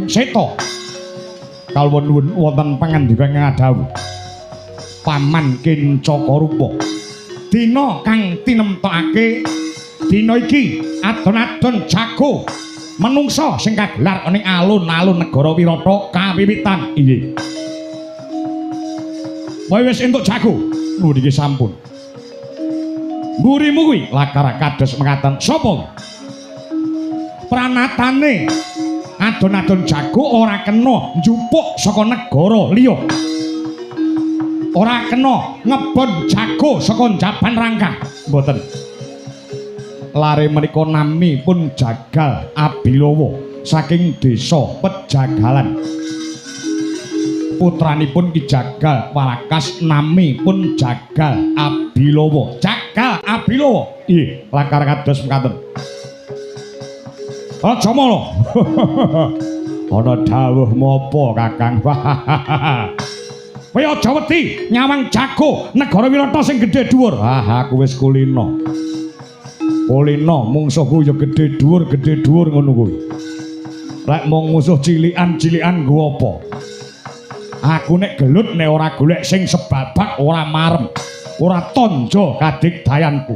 Seta kalwon wonten pangandikan ngadhawu Paman Kincaka Rupa dina kang tinemtokake dina iki adon-adon jago menungsa sing kagelar ning alun-alun negara Wirata kawiwitan inggih wis entuk jago niki sampun mburimu kuwi lakar kados mekaten sapa pranatane adon-adon jago ora kena njupuk saka negara liya ora kena ngebon jago saka Jaban Rangkah mboten lare menika nami pun Jagal Abilawa saking desa Pejagalan putranipun Ki Jagal Walakas nami pun Jagal Abilawa Jagal Abilawa nggih lakar kados mekaten aja mono ana dawuh mopo Kakang kowe aja wedi nyawang jago negara Wirata sing gedhe dhuwur aku wis kulino mungsuhku ya gedhe dhuwur ngono kuwi lek mung musuh cilikan nggo apa aku nek gelut nek ora golek sing sebabak ora marem ora tonjo kadigdayanku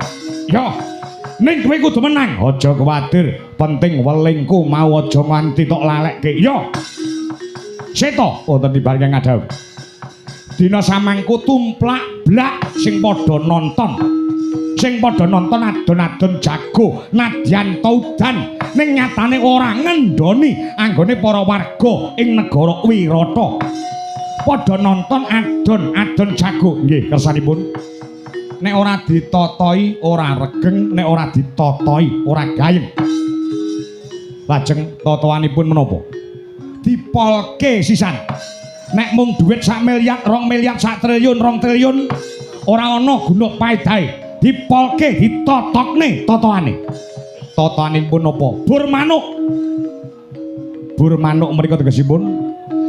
yo ning kowe kudu menang aja kuwatir penting welingku mau aja nganti tok lalekke yo Seta wonten tibaring ngadhawu dina samangku tumplak blak sing padha nonton adon-adon jago nadyan taudan ning nyatane ora ngendoni anggone para warga ing negara Wirata padha nonton adon-adon jago nggih kersanipun nek ora ditotoi ora regeng nek ora ditotoi ora gayeng lajeng totoanipun menapa dipolke sisan nek mung dhuwit 1 miliar 2 miliar 1 triliun 2 triliun ora ana guna paedahe dipolke ditotokne totoanipun apa bur manuk mriku tegesipun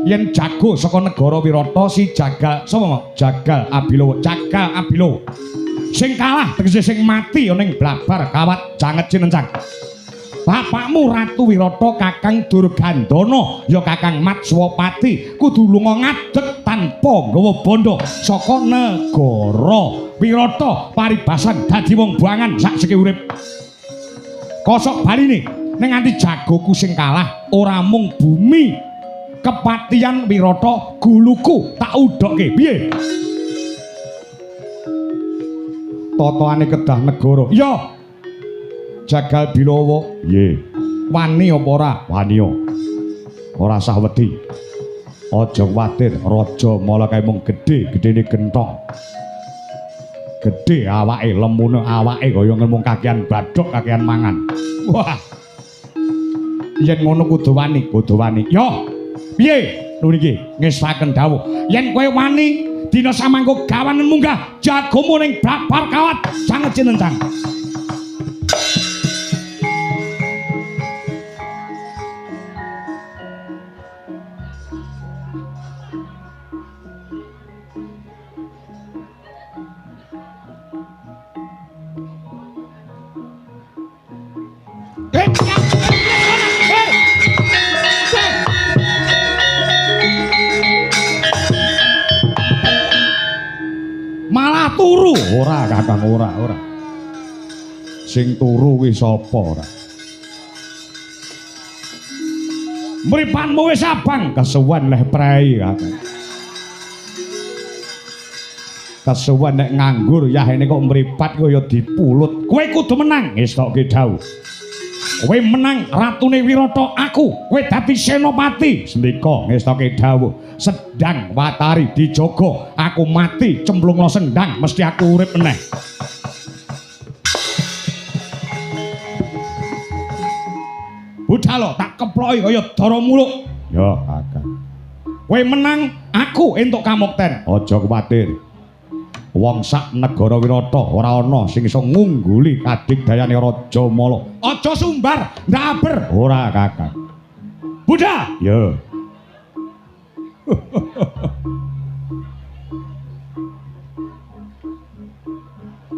yen jago saka negara Wirata si Jagal sapa Jagal Abilawa sing kalah tegese sing mati ning blabar kawat janget cinencang bapakmu Ratu Wirata Kakang Durgandana ya Kakang Matswapati kudu lunga ngadeg tanpa nggawa bondo saka negara Wirata paribasan dadi wong buangan sak seke urip kosok baline ning nganti jagoku sing kalah ora mung bumi kepatian Wirata guluku tak udokke piye totoane kedah negara iya Jagal Bilawa nggih wani apa ora wani ora sah wedi aja kuwatir raja mala kae mung gedhe-gedhene gentong gedhe awake lemune awake kaya ngomong kakean badhok kakean mangan wah yen ngono kudu wani yo piye lho niki ngesaken dawuh yen kowe wani dina samangko gawanen munggah jagomu ning blabar kawat janget cinencang malah turu ora Kakang ora sing turu kuwi sapa ora mripanmu wis abang kesuwen leh prei Kakang kesuwen nek nganggur yahene kok mripat kaya dipulut kowe kudu menang wis tok dawuh kowe menang ratune Wirata aku kowe dadi senopati sendika ngestoke dawuh sedang watari dijogo aku mati cemplungno sendang mesti aku urip meneh budhal tak keploki kaya dara muluk ya Kakang kowe menang aku entuk kamukten aja kuwatir wong sak negara Wirata ora ana sing iso ngungguli kadigdayane Raja Mala. Aja sumbar, ndaber. Ora, Kakang. Budha. Ya.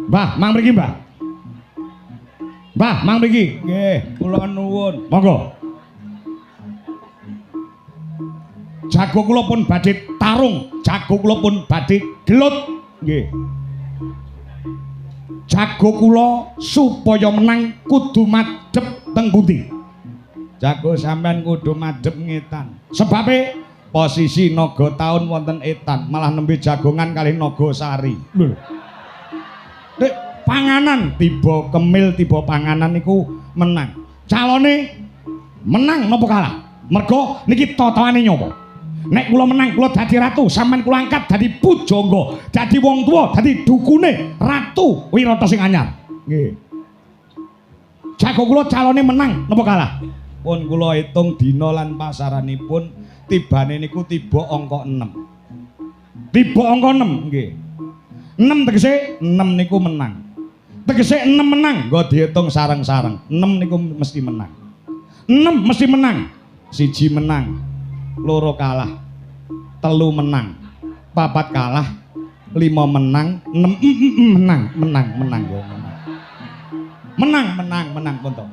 Mbah, mang mriki, Mbah. Mbah, mang mriki. Nggih, kula nuwun. Monggo. Jago kula pun badhe tarung, jago kula pun badhe gelut. Nggih. Jago kula supaya menang kudu madhep teng pundi? Jago sampean kudu madhep ngetan. Sebabe posisi naga taun wonten etan, malah nembe jagongan kalih naga sari. Lho. Nek panganan tiba kemil tiba panganan niku menang. Calone menang napa kalah? Mergo niki totoane nyoba. Nek kula menang kula dadi ratu, sampean kula angkat dadi pujangga, dadi wong tuwa, dadi dukune Ratu Wirata sing anyar. Nggih. Jago kula calone menang napa kalah? Pun kula hitung dina lan pasaranipun tibane niku tiba angka 6. Tiba angka 6 nggih. 6 tegese 6 niku menang. Tegese 6 menang, nggo diitung sareng-sareng. 6 niku mesti menang. 6 mesti menang. 1 menang, 2 kalah, 3 menang, 4 kalah, 5 menang, 6 menang ya menang pun to.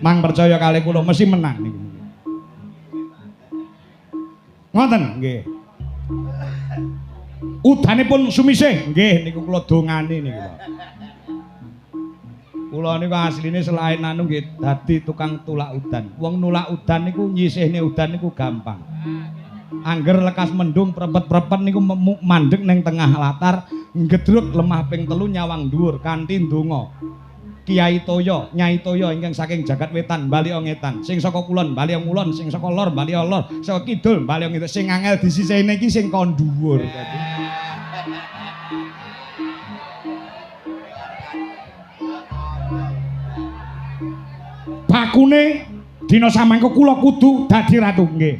Mang percaya kali kula mesti menang niku. Ngoten nggih. Udanipun sumisih nggih niku kula dongani niku. Kula niku asline selain anu nggih dadi tukang tulak udan. Wong nulak udan niku nyisihne udan niku gampang. Angger lekas mendung prepet-prepet niku mandeg ning tengah latar, ngedruk lemah ping 3 nyawang dhuwur kanthi ndonga. Kiai Toyo, Nyai Toyo ingkang saking jagat wetan bali ngetan. Sing saka kulon bali ngulon, sing saka lor bali lor, saka kidul bali ngidul. Sing angel disisihne iki sing kon dhuwur. Bakune dina samangka kula kudu dadi ratu nggih.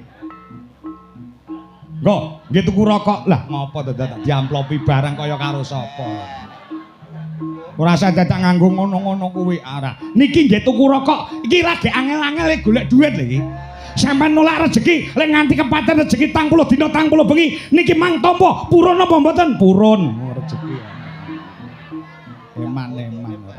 Nggo, nggih tuku rokok. Lah ngopo to dadak diamplopi barang kaya karo sapa. Ora usah dadak nganggo ngono-ngono kuwi arah. Niki nggih tuku rokok, iki lagi angel-angel golek dhuwit lho iki. Sampeyan nolak rezeki, lek nganti kepaten rezeki 30 dina 30 bengi, niki mang tampa purun apa mboten? Purun rezeki. Eman-eman ora.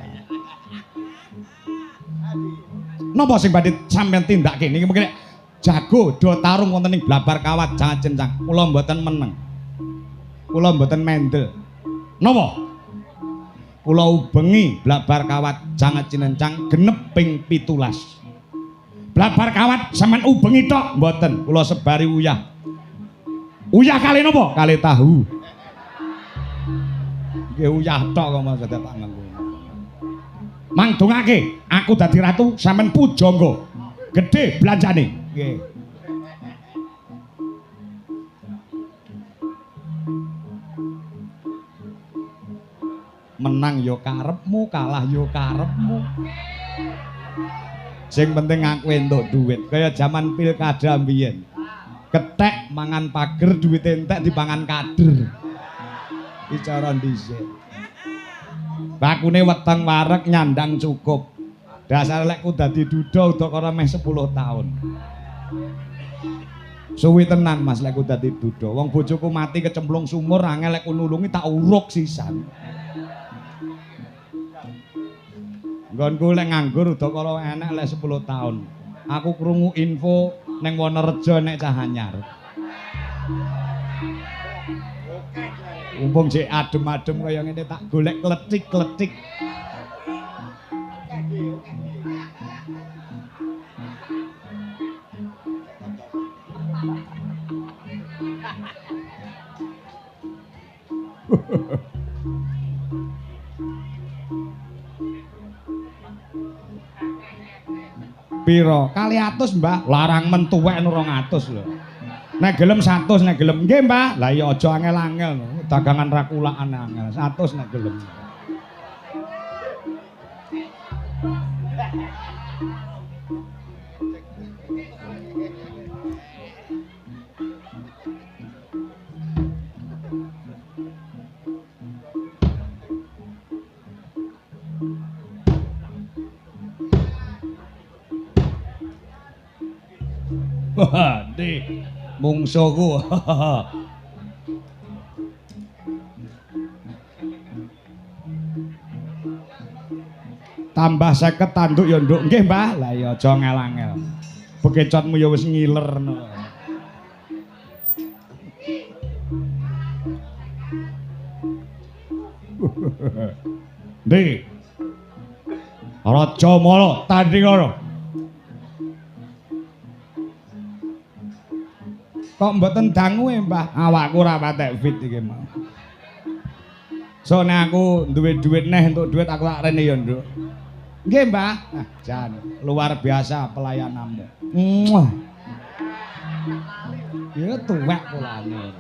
Napa sing badhe sampeyan tindake niki mungkin jago do tarung wonten ing Blabar Kawat jangan cencang. Kula mboten meneng. Kula mboten mendel. Napa? Kula ubengi Blabar Kawat jangan cinencang genep ping 17. Blabar Kawat sampean ubengi tok mboten. Kula sebari uyah. Uyah kali napa? Kali tahu. Nggih uyah tok kok Mas tak nganggo. Mang dongake, aku dadi ratu sampean pujangga. Gedhe belanjane. Nggih. Menang yo karepmu, kalah yo karepmu. Sing penting aku entuk dhuwit, kaya jaman pilkada mbiyen. Kethek mangan pager, dhuwit entek dipangan kader. Iki cara dhisik. Bakune weteng wareg nyandang cukup. Dasar lekku dadi duda udakara meh 10 taun. Suwi tenan Mas lekku dadi duda. Wong bojoku mati kecemplung sumur angel lekku nulungi tak uruk sisan. Nggonku lek nganggur udakara enek lek 10 taun. Aku krungu info ning Wonorejo nek cah anyar. Umpung jek adem-adem kaya ngene tak golek kletik-kletik. Piro? 200, Mbah. Larang men tuwek 200 lho. Nek gelem 100 nek gelem. Nggih, Mbah. Lah iya aja angel-angel. Dagangan rakulaan angel. 100 nek gelem. Wah, di mungsuhku. tambah 50 tanduk ya nduk. Nggih, Mbah. Lah ya aja ngel-angel. Bekecotmu ya wis ngiler no. Ndi. Raja Mala tandingana. Kok mboten dangu Mbah? Awakku ora patek fit iki mau. Soale aku duwe duit neh entuk duit aku tak rene ya, Nduk. Nggih, Mbah. Ah, jan luar biasa pelayananmu. Muah. Ya tuwek polane.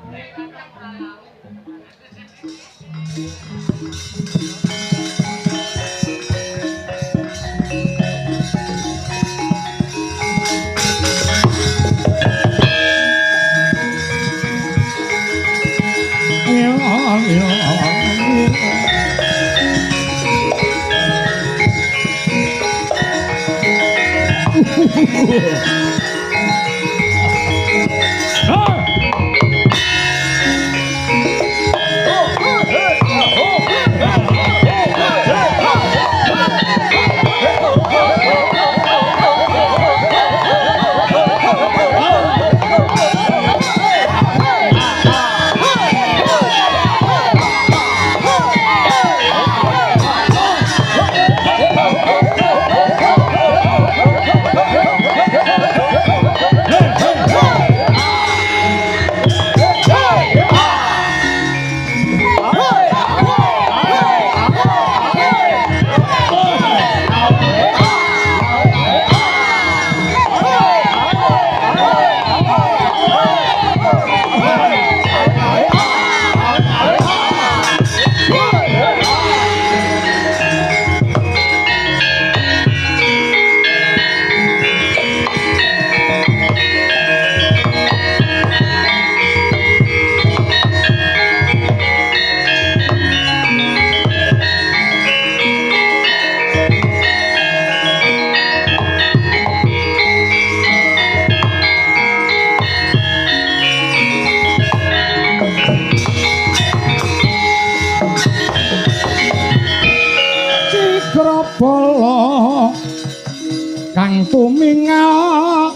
Tumingal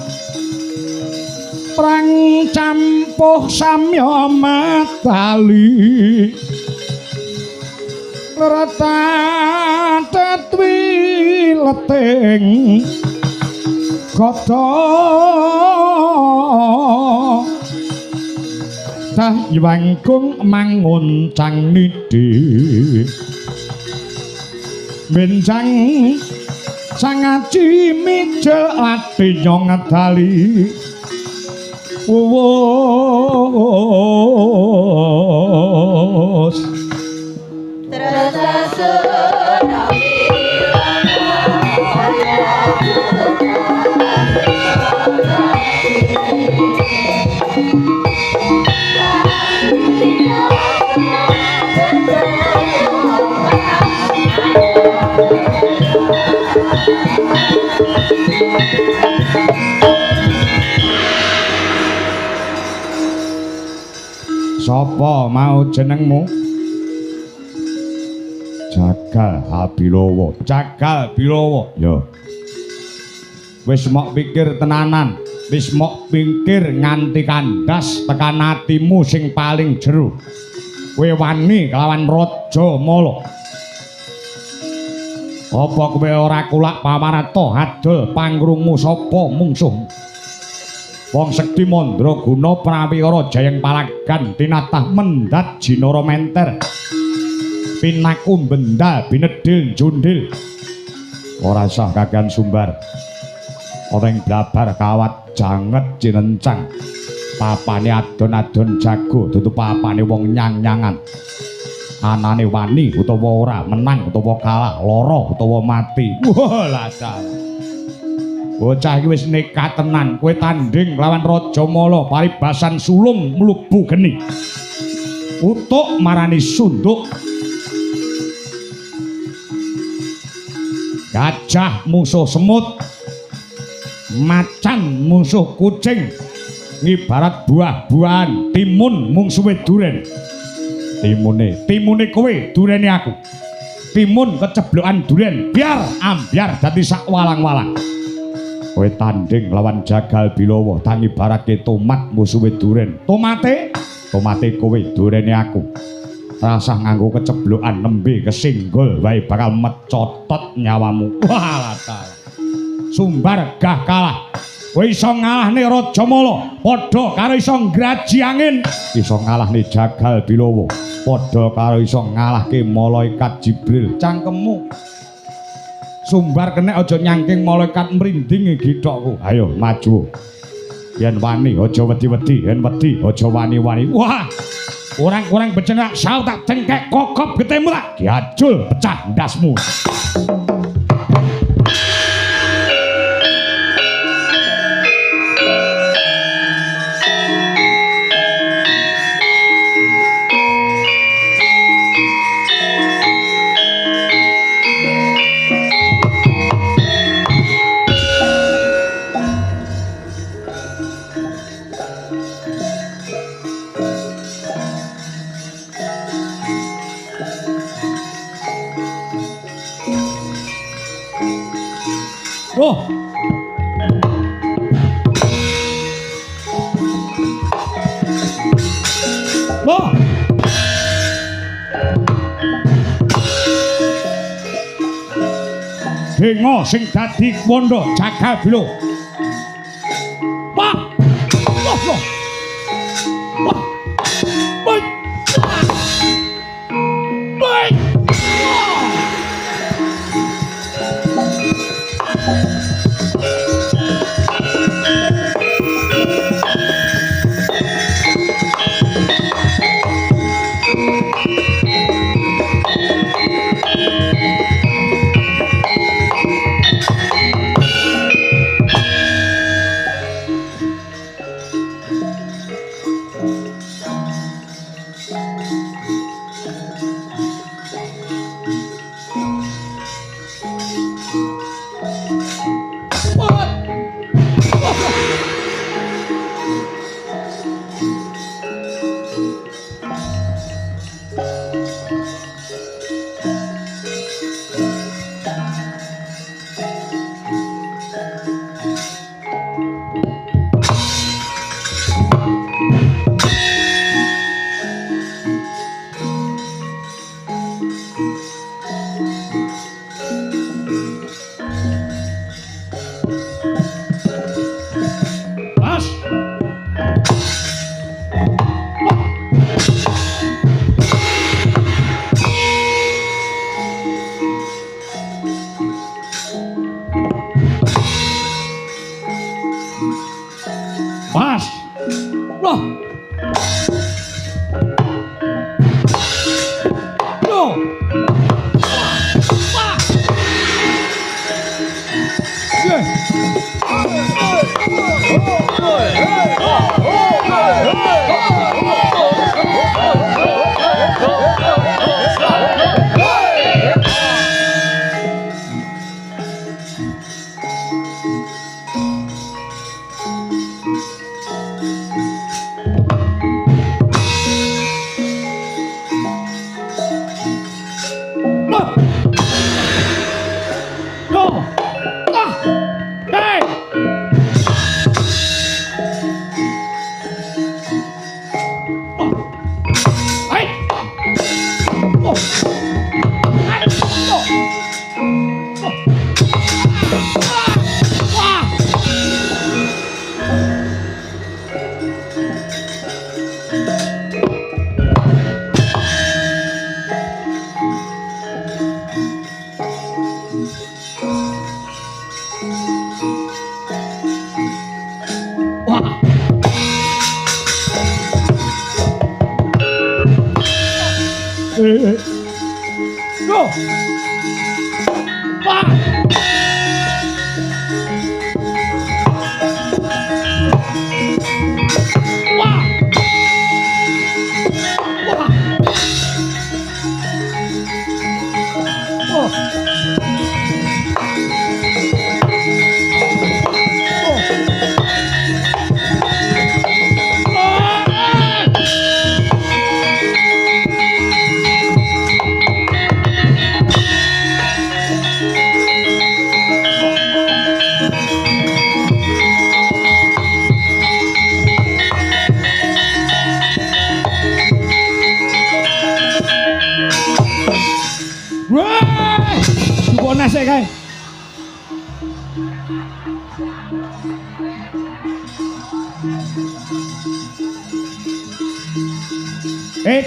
prang campuh samya matali retatwi leteng kota tah wangkung manguncang nidi benjang sangaci mijel ati nyong ngadali wos sapa mau jenengmu? Jagal Abilawa. Jagal Bilawa. Ya. Wis mok pikir tenanan, wis mok pikir nganti kandas tekan atimu sing paling jero. Kowe wani kelawan Raja Mala. Apa kowe ora kulak pamarata adol pangrungu sapa mungsuh? Wong sekti mandraguna prawira jayeng palagan tinatah mendat jinara menter pinaku bendal binedil jundil ora sah kagan sumbar orang blabar kawat janget cinencang papane adon-adon jago dudu papane wong nyang-nyangan anane wani utawa ora menang utawa kalah lara utawa mati wah ladang bocah iki wis nekat tenan kowe tanding lawan Raja Mala paribasan sulung mlubu geni utuk marani sunduk gajah musuh semut macan musuh kucing ngibarat buah-buahan timun mungsuhe duren timune kowe durene aku timun keceblokan duren biar ambyar dadi sak walang-walang. Kowe tanding lawan Jagal Bilowo tangi barake tomat musuhe duren. Tomate kowe durene aku. Rasah nganggo keceblokan nembe kesinggol wae bakal mecotot nyawamu. Walah taala. Sumbar gah kalah. Kowe iso ngalahne Raja Mala padha karo iso ngraji angin, iso ngalahne Jagal Bilowo padha karo iso ngalahke malaikat Jibril. Cangkemmu sumbar kena aja nyangking malaikat mrinding githokku. Ayo maju. Yen wani aja wedi-wedi, yen wedi aja wani-wani. Wah. Orang-orang becendak saut tak cengkek kokop getemu tak diajul pecah ndasmu. Oh. Oh. Dengo sing dadi wondo Jagal Bilowo. Wah. Wah. Wah. Wah. Wah.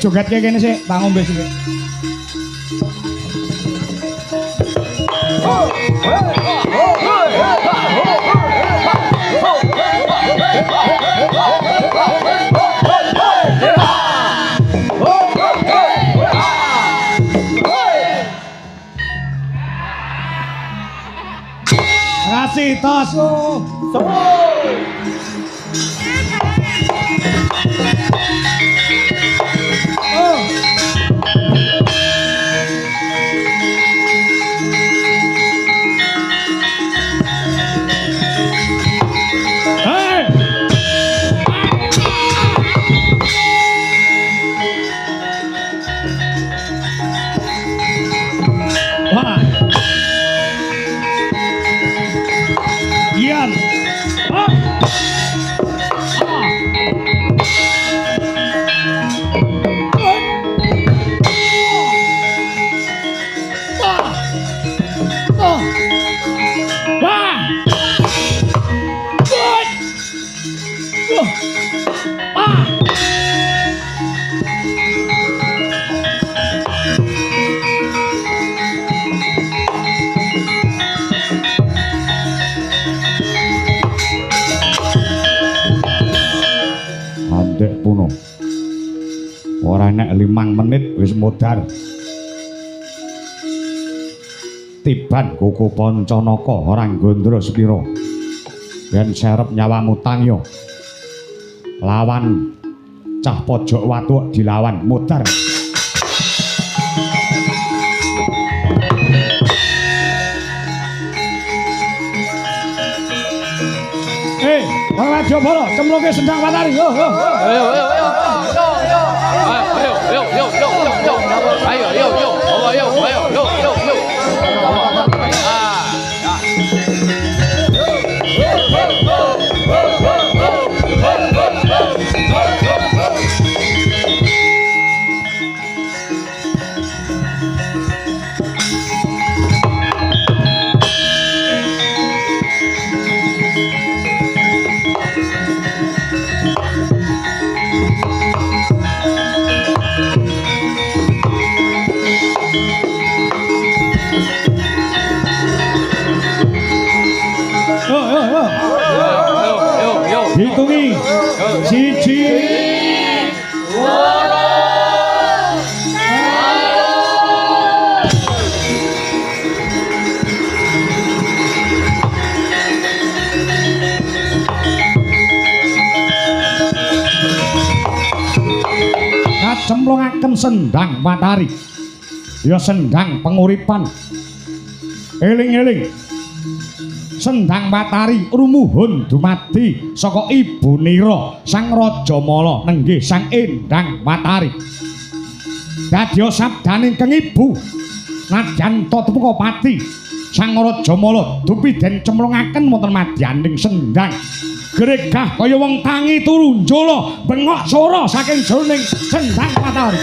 Joget kayak gini sih, tak ngombe sih. Kasih tos. Ora nek 5 menit wis modar. Tiban kuku Pancanaka ora nggondro sepira. Yen serep nyawamu tangya. Lawan cah pojok watu dilawan modar. Ora jobolo cemplungke sendang Watari. Yo. Hitungi siji loro kacemplungaken sendang Watari ya sendang penguripan eling-eling Sendang Watari rumuhun dumadi saka ibunira Sang Rajamala nenggih Sang Endang Watari. Dadya sabdaning keng ibu nadyan Tatemeka Pati Sang Rajamala dupiden cemplungaken wonten madyaning sendang. Gregah kaya wong tangi turu njala bengok swara saking jroning Sendang Watari.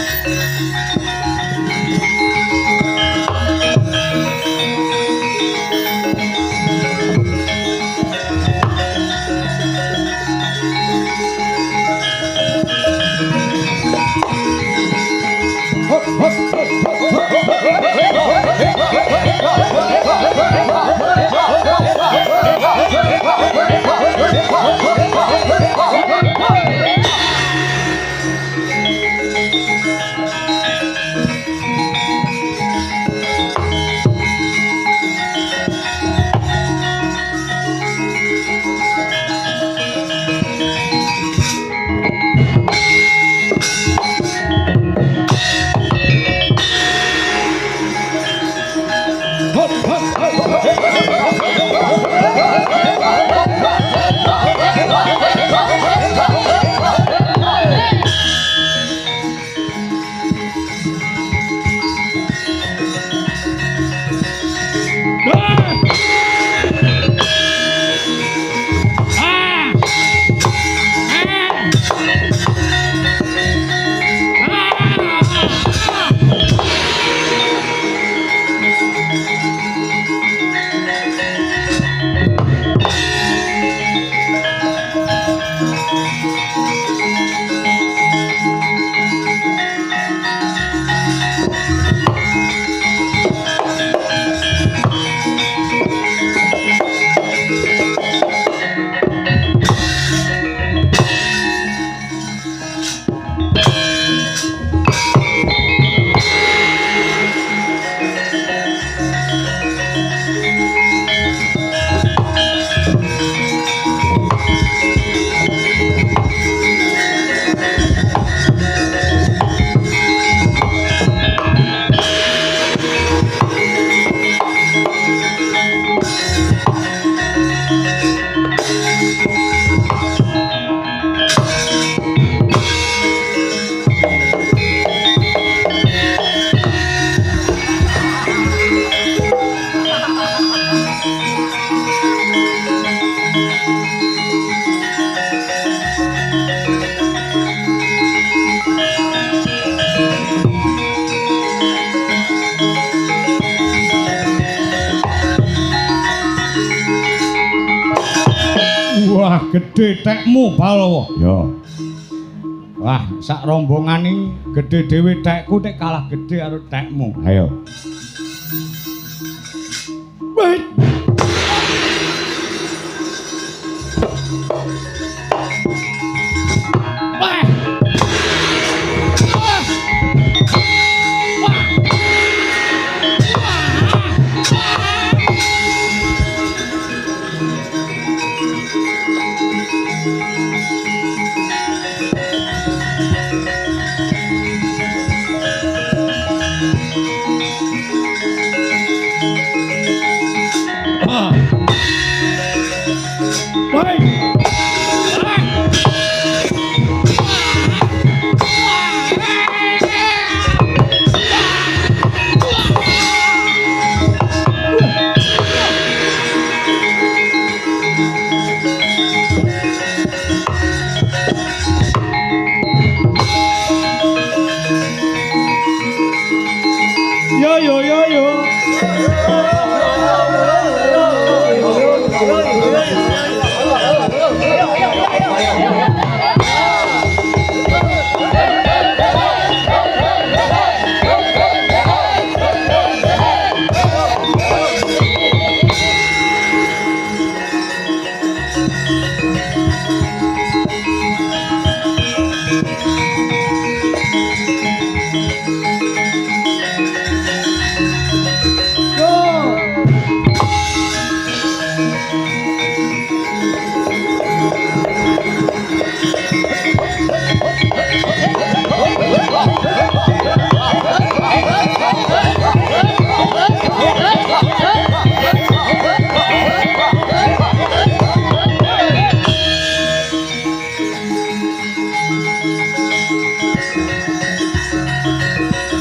Wah, gedhe tekmu Balawa. Ya. Wah, sak rombongan iki gedhe dhewe tekku nek kalah gedhe karo tekmu. Ayo. Wait.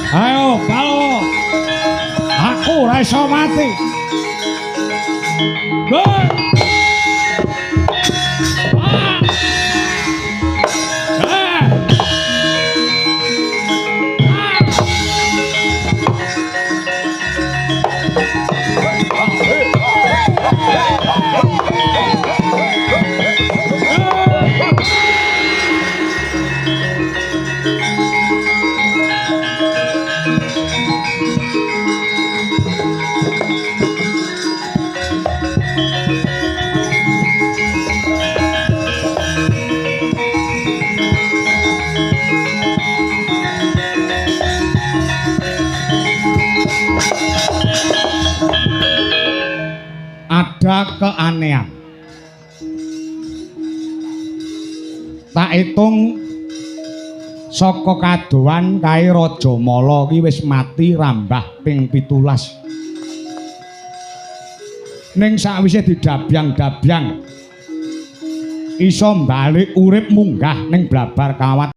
Ayo, Balawa. Aku ora iso mati. Ada keanehan. Tak hitung saka kadohan kae Raja Mala ki wis mati rambah ping 17. Ning sakwise didabyang-dabyang iso balik urip munggah ning Blabar Kawat.